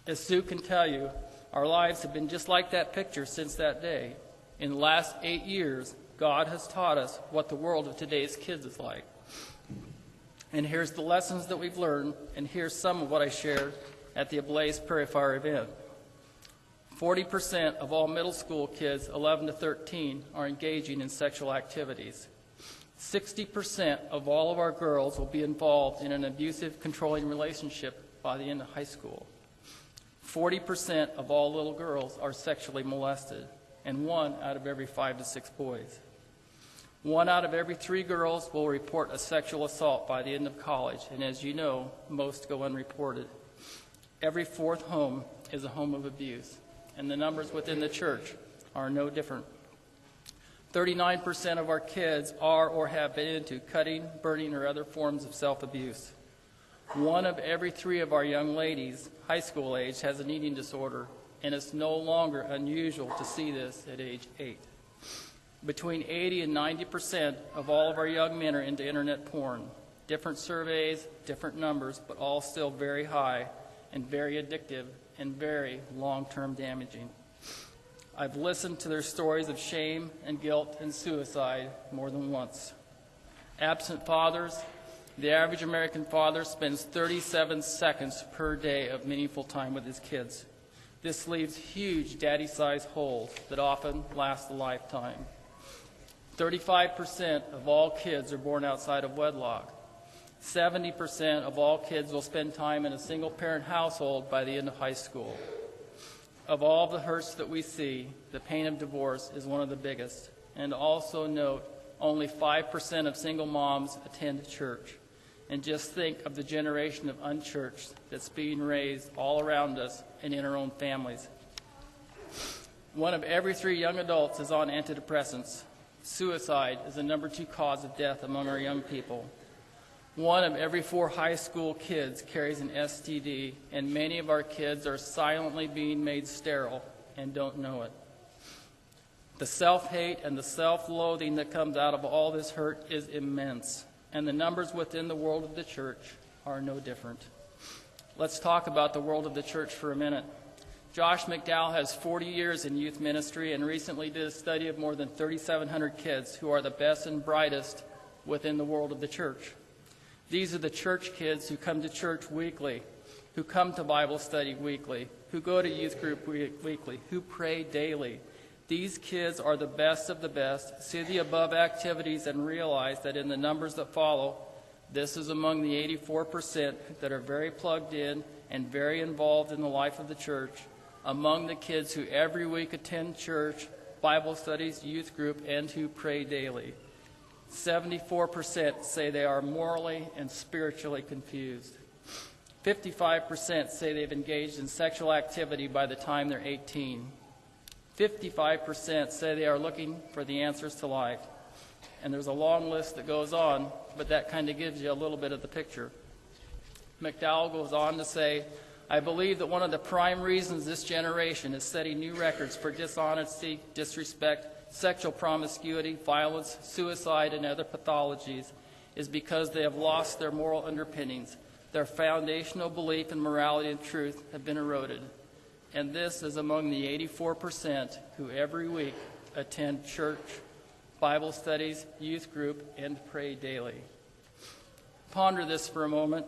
As Sue can tell you, our lives have been just like that picture since that day. In the last 8 years, God has taught us what the world of today's kids is like. And here's the lessons that we've learned, and here's some of what I shared at the Ablaze Prairie Fire event. 40% of all middle school kids 11 to 13 are engaging in sexual activities. 60% of all of our girls will be involved in an abusive, controlling relationship by the end of high school. 40% of all little girls are sexually molested, and 1 out of every 5 to 6 boys. 1 out of every 3 girls will report a sexual assault by the end of college, and as you know, most go unreported. Every 4th home is a home of abuse, and the numbers within the church are no different. 39% of our kids are or have been into cutting, burning, or other forms of self-abuse. 1 of every 3 of our young ladies, high school age, has an eating disorder, and it's no longer unusual to see this at age 8. Between 80 and 90% of all of our young men are into internet porn. Different surveys, different numbers, but all still very high and very addictive and very long-term damaging. I've listened to their stories of shame and guilt and suicide more than once. Absent fathers, the average American father spends 37 seconds per day of meaningful time with his kids. This leaves huge daddy-sized holes that often last a lifetime. 35% of all kids are born outside of wedlock. 70% of all kids will spend time in a single-parent household by the end of high school. Of all the hurts that we see, the pain of divorce is one of the biggest. And also note, only 5% of single moms attend church. And just think of the generation of unchurched that's being raised all around us and in our own families. 1 of every 3 young adults is on antidepressants. Suicide is the number 2 cause of death among our young people. 1 of every 4 high school kids carries an STD, and many of our kids are silently being made sterile and don't know it. The self-hate and the self-loathing that comes out of all this hurt is immense, and the numbers within the world of the church are no different. Let's talk about the world of the church for a minute. Josh McDowell has 40 years in youth ministry and recently did a study of more than 3,700 kids who are the best and brightest within the world of the church. These are the church kids who come to church weekly, who come to Bible study weekly, who go to youth group weekly, who pray daily. These kids are the best of the best. See the above activities and realize that in the numbers that follow, this is among the 84% that are very plugged in and very involved in the life of the church, among the kids who every week attend church, Bible studies, youth group, and who pray daily. 74% say they are morally and spiritually confused. 55% say they've engaged in sexual activity by the time they're 18. 55% say they are looking for the answers to life. And there's a long list that goes on, but that kind of gives you a little bit of the picture. McDowell goes on to say, I believe that one of the prime reasons this generation is setting new records for dishonesty, disrespect, sexual promiscuity, violence, suicide, and other pathologies is because they have lost their moral underpinnings. Their foundational belief in morality and truth have been eroded. And this is among the 84% who every week attend church, Bible studies, youth group, and pray daily. Ponder this for a moment.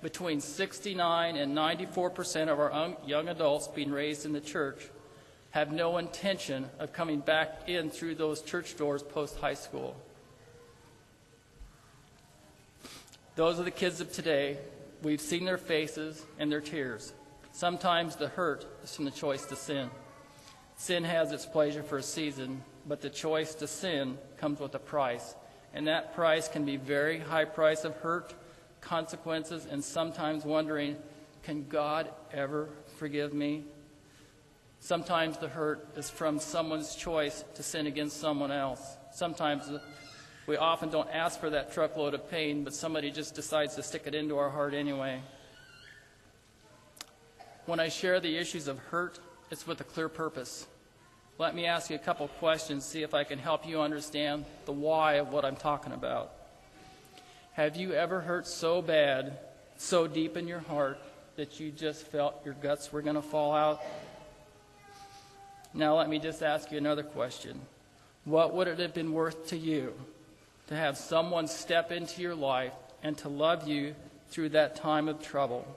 Between 69 and 94% of our young adults being raised in the church have no intention of coming back in through those church doors post-high school. Those are the kids of today. We've seen their faces and their tears. Sometimes the hurt is from the choice to sin. Sin has its pleasure for a season, but the choice to sin comes with a price. And that price can be very high price of hurt, consequences, and sometimes wondering, can God ever forgive me? Sometimes the hurt is from someone's choice to sin against someone else. Sometimes we often don't ask for that truckload of pain, but somebody just decides to stick it into our heart anyway. When I share the issues of hurt, it's with a clear purpose. Let me ask you a couple questions, see if I can help you understand the why of what I'm talking about. Have you ever hurt so bad, so deep in your heart, that you just felt your guts were going to fall out? Now let me just ask you another question. What would it have been worth to you to have someone step into your life and to love you through that time of trouble?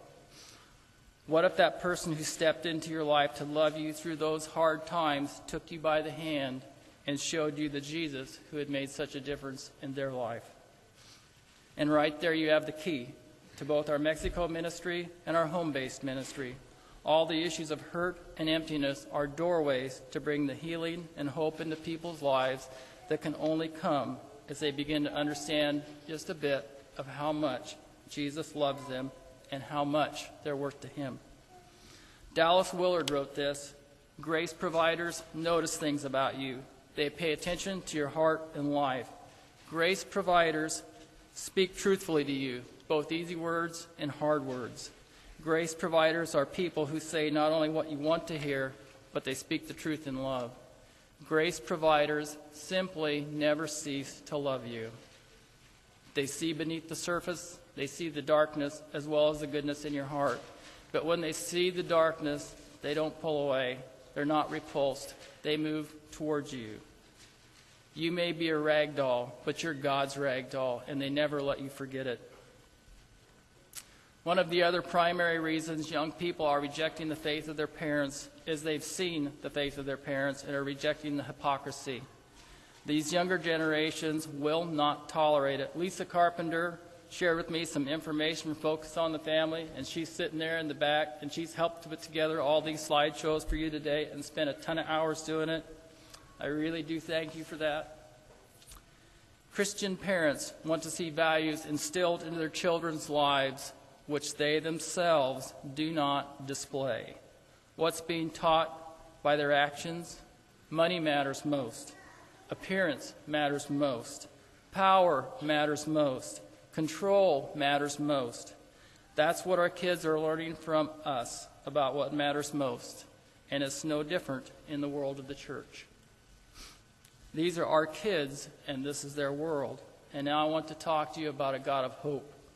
What if that person who stepped into your life to love you through those hard times took you by the hand and showed you the Jesus who had made such a difference in their life? And right there you have the key to both our Mexico ministry and our home-based ministry. All the issues of hurt and emptiness are doorways to bring the healing and hope into people's lives that can only come as they begin to understand just a bit of how much Jesus loves them and how much they're worth to him. Dallas Willard wrote this: "Grace providers notice things about you. They pay attention to your heart and life. Grace providers speak truthfully to you, both easy words and hard words. Grace providers are people who say not only what you want to hear, but they speak the truth in love. Grace providers simply never cease to love you. They see beneath the surface, they see the darkness as well as the goodness in your heart. But when they see the darkness, they don't pull away. They're not repulsed. They move towards you. You may be a rag doll, but you're God's rag doll, and they never let you forget it." One of the other primary reasons young people are rejecting the faith of their parents is they've seen the faith of their parents and are rejecting the hypocrisy. These younger generations will not tolerate it. Lisa Carpenter shared with me some information from Focus on the Family, and she's sitting there in the back, and she's helped to put together all these slideshows for you today and spent a ton of hours doing it. I really do thank you for that. Christian parents want to see values instilled into their children's lives which they themselves do not display. What's being taught by their actions? Money matters most. Appearance matters most. Power matters most. Control matters most. That's what our kids are learning from us about what matters most. And it's no different in the world of the church. These are our kids, and this is their world. And now I want to talk to you about a God of hope.